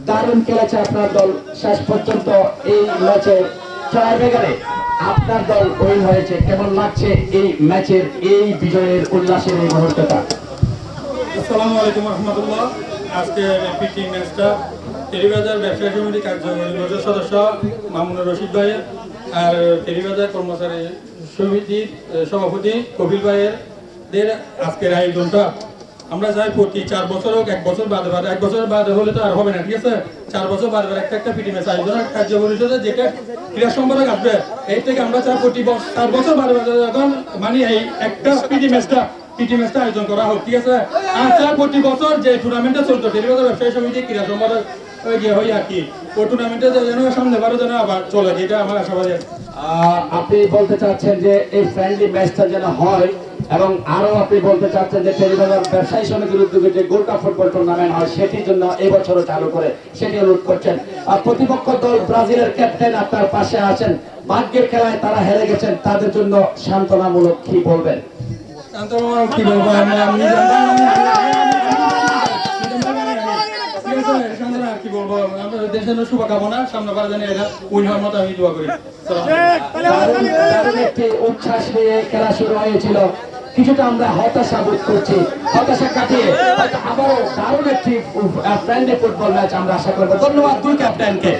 দারুণ খেলেছে আপনার দল শেষ পর্যন্ত এই ম্যাচে জয় বেগারে আপনার দল উইন হয়েছে। কেমন লাগছে এই ম্যাচের এই বিজয়ের উল্লাসের এই মুহূর্তটা? আসসালামু আলাইকুম রহমতুল্লাহ। আজকে পিটি ম্যাচটা টেরিবাজার ব্যবসায়ী সমিতি কার্যকরী সদস্য মামুনুর রশিদ ভাইয়ের আর টেরিবাজার কর্মচারী সমিতির সভাপতি কপিল ভাইয়ের আজকের আয়োজনটা আমরা চাই প্রতি 4 বছর হোক, 1 বছর বাদে বাদে, 1 বছর বাদে হলে তো আর হবে না, ঠিক আছে? 4 বছর বাদে বাদে একটা পিটি ম্যাচ আয়োজন কার্য পরিষদে যেটা ক্রীড়া সম্পাদক আসবে এই থেকে আমরা চাই প্রতি 4 বছর বাদে বাদে যখন মানে এই একটা পিটি ম্যাচটা আয়োজন করা হোক, ঠিক আছে? আর চাই প্রতি বছর যে টুর্নামেন্টটা চলতো টেরিবাজার ব্যবসায়ী সমিতি ক্রীড়া সম্পাদক হই আর কি, ওই টুর্নামেন্টে যেন সামনে বারো যেন আবার চলে, যেটা আমার আশাবাদী। আপনি বলতে চাচ্ছেন যে এই ফ্রেন্ডলি ম্যাচটা যেন হয় এবং আরো আপনি বলতে চাচ্ছেন যে টেরিবাজার ব্যবসায়ী সমিতির উদ্যোগে যে গোল্ড কাপ ফুটবল টুর্নামেন্ট হয় সেটির জন্য এই বছরও চালু করে সেটি অনুরোধ করছেন। আর প্রতিপক্ষ দল ব্রাজিলের ক্যাপ্টেন আপনার পাশে আছেন, ভাগ্যের খেলায় তারা হেরে গেছেন, তাদের জন্য সান্ত্বনামূলক কি বলবেন? সান্ত্বনামূলক কি বলবো, আমি কি বলবো, আমাদের দেশের শুভকামনা, সামনে পারা জানি এটা উইন হওয়ার মতো আমি দোয়া করি। একটি উচ্ছ্বাস নিয়ে খেলা শুরু হয়েছিল, কিছুটা আমরা হতাশা বোধ করছি, হতাশা কাটিয়ে আবারও দারুণ একটি ফ্রেন্ডলি ফুটবল ম্যাচ আমরা আশা করবো। ধন্যবাদ দুই ক্যাপ্টেনকে।